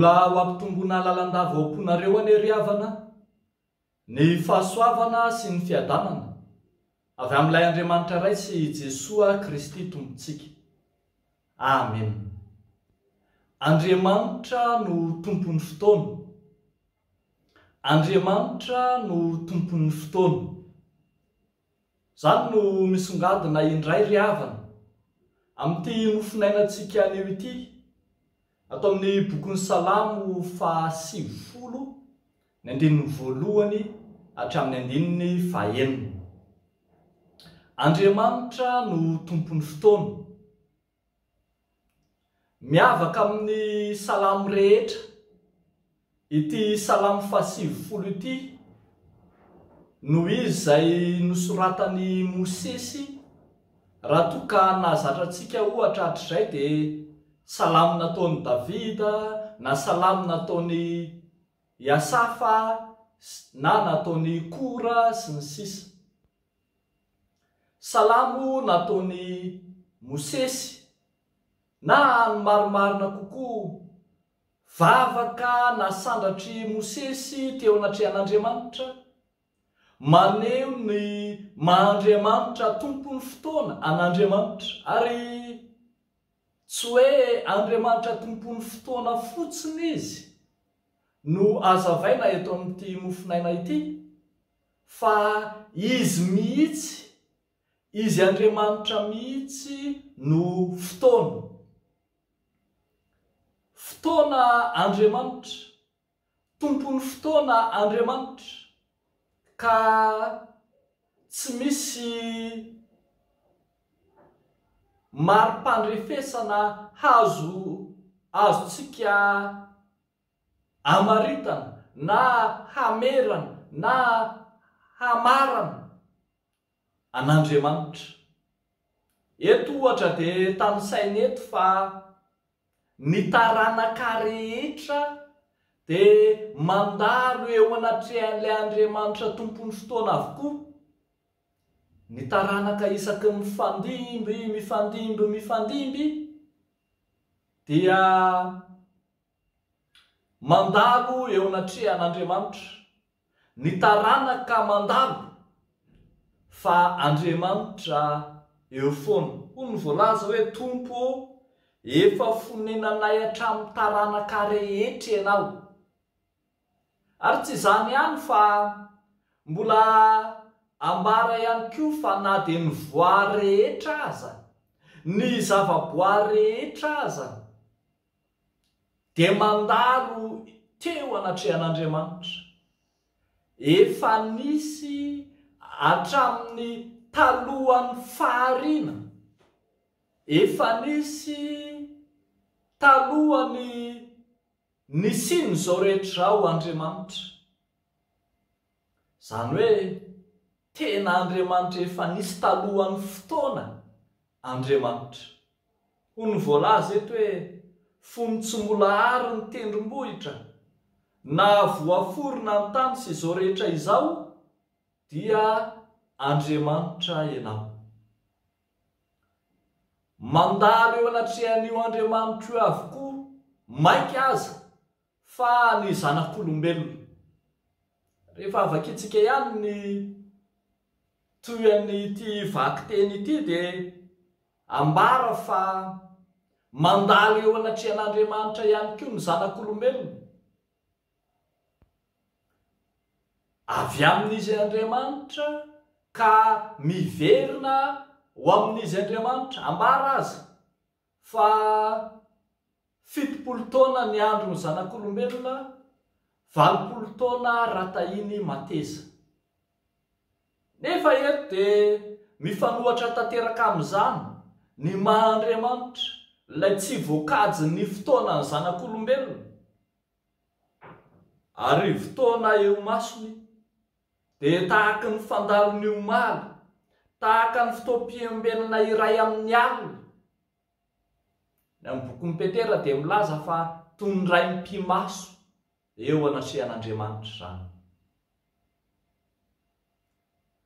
mbola ho ampitombona lalandava oamponareo any ry havana ny fahasoavana sy ny fiadanana avy amin'ilay Andriamanitra raitsy Jesoa Kristy tompontsika. Amen. Andriamanitra no tompon'ny fotoana. Andriamanitra no tompon'ny fotoana. Zany no misongadina indray ry havana amin'ity nofinainantsika anio ity atao amin'ny bokin'ny Salamo fa 90 ny andininy voalohany hatramin'ny andininy fahaenina. Andriamanitra no tompon'ny fotoana. Miavaka amin'ny salamo rehetra ity salamo fa 90 ity no izy izay nosoratany Mosesy raha toa ka nahazatratsika ohatra hatrizay dia salamo nataony Davida na salamo nataony Iasafa na nataony Kora sy ny sisa. Salamo nataony Mosesy na ny marimarina kokoa vavaka nasandratry Mosesy teo anatrehan'Andriamanitra maneho ny maha-Andriamanitra tompon'ny fotoana an'Andriamanitra ary tsy hoe Andriamanitra tompon'ny fotoana fotsiny izy no azavaina eto amin'ity mofinaina ity fa izy mihitsy, izy Andriamanitra mihitsy no fotoana. Fotoana Andriamanitra, tompon'ny fotoana Andriamanitra, ka tsy misy mari-pandrefesana azontsika hamaritana na hamerana na hamarana an'Andriamanitra. Eto ohatra dia tany saina eto fa ny taranaka rehetra dia mandalo eo anatrehan'ilay Andriamanitra tompon'ny fotoana avokoa. Ny taranaka isaky mifandimby dia mandalo eo anatrehan'Andriamanitra. Ny taranaka mandalo fa Andriamanitra eo foana. Hoy ny voalaza hoe Tompo efa fonenanay hatramin'ny taranaka rehetra ianao. Ary tsy izany ihany fa mbola ambara ihany koa fa na dia ny voary rehetra aza, ny zavaboary rehetra aza dia mandalo teo anatrehan'Andriamanitra. Efa nisy hatramin'ny talohan'ny fahariana, efa nisy talohany nisiny izao rehetra ao Andriamanitra. Izany hoe tena Andriamanitra efa nisy talohan'ny fotoana Andriamanitra. Hoy ny voalaza eto hoe fony tsy mbola ary ny tendrombohitra na voaforona ny tany sy izao rehetra izao dia Andriamanitra ianao. Mandalo eo anatrehan'io Andriamanitra io avokoa maika aza fa ny zanak'olombelona. Rehefa avakitsika ihany ny toyan'ity vakiteny ity dia ambara fa mandalo eo anatrehan'Andriamanitra ihany koa ny zanak'olombelona. Avy amin'izy Andriamanitra ka miverina ho amin'izy Andriamanitra. Ambara aza fa 70 taona ny andron'ny zanak'olombelona, 80 taona ratahiny mateza. Nefa eto dia mifanohatra tanteraka amin'izany ny maha-Andriamanitra, ilay tsy voakajy ny fotoana ny zanak'olombelona. Ary fotoana eo masony dia tahaka ny fandalon'ny omaly, tahaka ny fotoam-piombenana iray amin'ny alina. Ny amin'ny bokin'ny Petera dia milaza fa toy ny ray mpimaso eo anatrehan'Andriamanitra izany.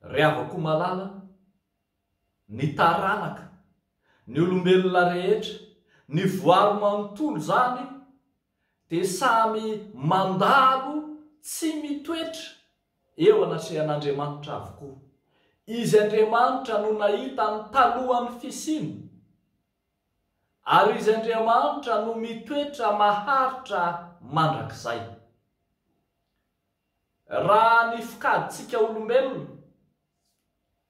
Ry havako malala, ny taranaka, ny olombelona rehetra, ny voary manontolo zany dia samy mandalo tsy mitoetra eo anatrehan'Andriamanitra avokoa. Izy Andriamanitra no nahita ny talohan'ny fisiny, ary izy Andriamanitra no mitoetra maharitra mandrakizay. Raha ny fikadintsika olombelona,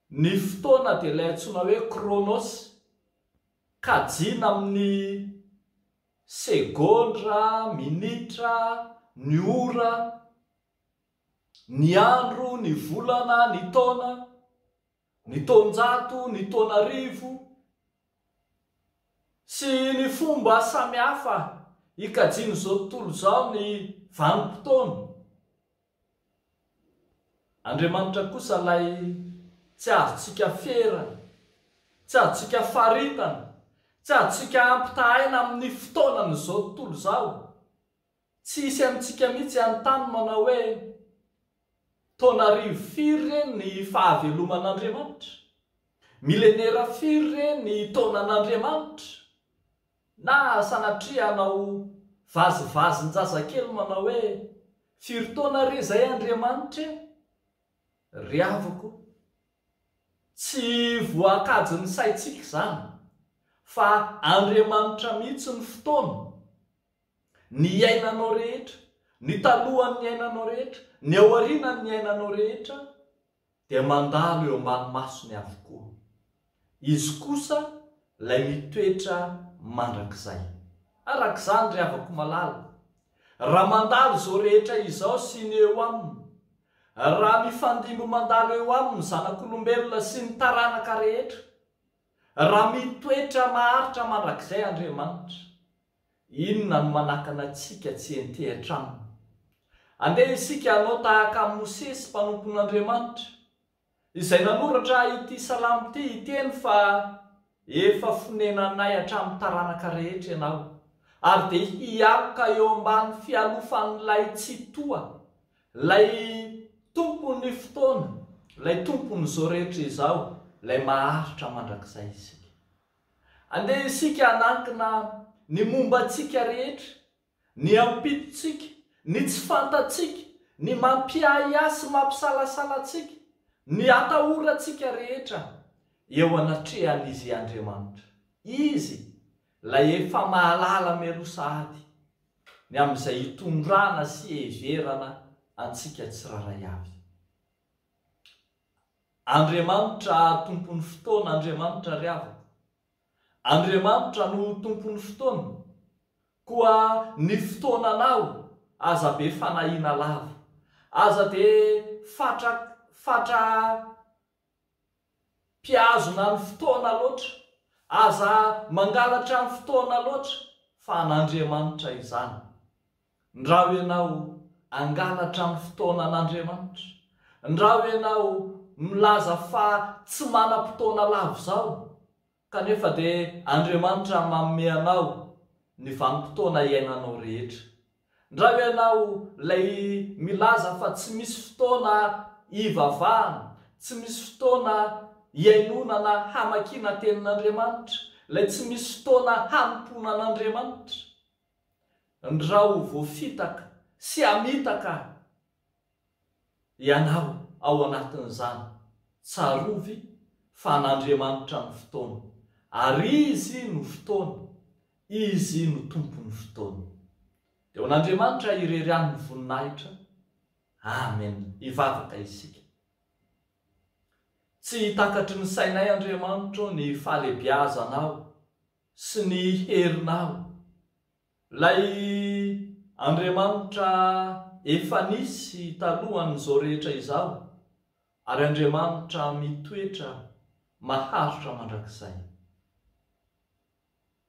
ny fotoana dia ilay antsoina hoe kronos, kajiana amin'ny segondra, minitra, ny ora, ny andro, ny volana, ny taona, ny taonjato, ny taonarivo, sy ny fomba samihafa hikajiana izao tontolo izao ny vanim-potoana. Andriamanitra kosa ilay tsy azontsika ferana, tsy azontsika faritana, tsy azontsika ampitahaina amin'ny fotoanan'izao tontolo izao. Tsy hisy amintsika mihitsy anontany manao hoe taonarivo firy reny ny fahaveloman'Andriamanitra, milenera firy reny ny taonan'Andriamanitra, na sanatria anao vazivazin-jazakely manao hoe firy taona re zay Andriamanitra. Ry havako, tsy voakajy ny saintsika izany, fa Andriamanitra mihitsy ny fotoana, ny iainanao rehetra, ny talohan'ny iainanao rehetra, ny aorianan'ny iainanao rehetra, dia mandalo eo ambany masony avokoa. Izy kosa ilay mitoetra mandrakizay. Arak'izany ry havako malala, raha mandalo izao rehetra izao sy ny eo aminy, raha mifandimby mandalo eo aminy zanak'olombelona sy ny taranaka rehetra, raha mitoetra maharitra mandrakizay Andriamanitra, inona no manakana antsika tsy entehitra aminy? Andeha isika hanao tahaka Mosesy mpanompon'Andriamanitra, izay nanoratra ity salamo ity, hiteny fa efa fonenanay hatramin'ny taranaka rehetra ianao, ary dia hialoka eo ambany fialofan'ilay tsy toa, ilay tompon'ny fotoana, ilay tompon'izao rehetra izao, ilay maharitra mandrakizay isika. Andeha isika hanankina ny mombantsika rehetra, ny ampitotsika, ny tsy fantatsika, ny mampiahiahy sy mampisalasalatsika, ny atahorantsika rehetra eo anatrehan'izy Andriamanitra. Izy ilay efa mahalala melo sahady, ny amin'izay hitondrana sy heverana antsika tsiraray avy. Andriamanitra tompon'ny fotoana, Andriamanitra ry havako. Andriamanitra no tompon'ny fotoana, koa ny fotoananao aza be fanahiana lava, aza dia fatra mpiazona ny fotoana loatra, aza mangalatra ny fotoana loatra, fa an'Andriamanitra izany. Ndra ianao angalatra ny fotoanan'Andriamanitra, ndra ianao milaza fa tsy manam-potoana lava izao, kanefa dia Andriamanitra manome anao ny vanim-potoana iainanao rehetra. Ndra ianao ilay milaza fa tsy misy fotoana hivavahana, tsy misy fotoana hiainona na hamakiana tenin'Andriamanitra, ilay tsy misy fotoana hanompoana an'Andriamanitra, ndra ho voafitaka sy hamitaka ianao ao anatin'izany, tsarovy fa an'Andriamanitra ny fotoana, ary izy no fotoana, izy no tompon'ny fotoana. Dia an'Andriamanitra irerian'ny voninahitra. Amen. Hivavaka isika. Tsy hitakatry ny sainay Andriamanitra ny fahalebiazanao sy ny herinao. Lay Andriamanitra efa nisy talohan'izao rehetra izao, ary Andriamanitra mitoetra maharitra mandrakizay.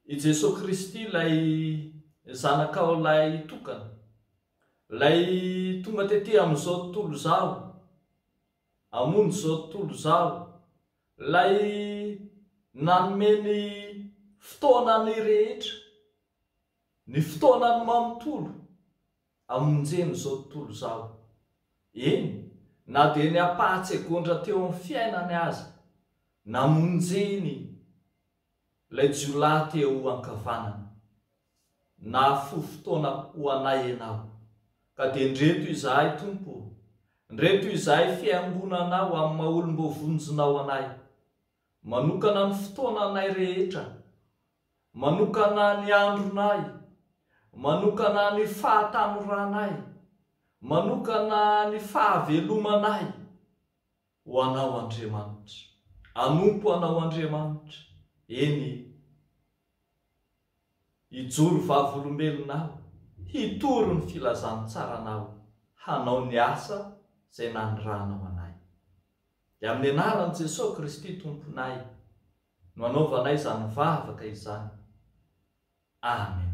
I Jesosy Kristy ilay zanakao ilay tokana, ilay tonga tety amin'izao tontolo izao, hamono izao tontolo izao, ilay nanome ny fotoanany rehetra, ny fotoanany manontolo amonjeny izao tontolo izao. Eny, na dia ny apaha-tsegondra teo amin'ny fiainany aza, namonjeny ilay jiolahy teo ankavanana. na fotoana ho anay ianao. Ka dia ndreto izahay Tompo, ndreto izahay fiangonanao amin'ny maha-olom-bovonjonao anay, manokana ny fotoana anay rehetra, manokana ny andronay, manokana ny fahatanoranay, manokana ny fahavelomanay ho anao Andriamanitra. Anompo anao Andriamanitra, eny hijoro vavolombelonao, hitory ny filazantsaranao, hanao ny asa izay nanirahanao anay. Dia amin'ny anaran'i Jesosy Kristy Tomponay no anaovanay izany vavaka izany. Amen.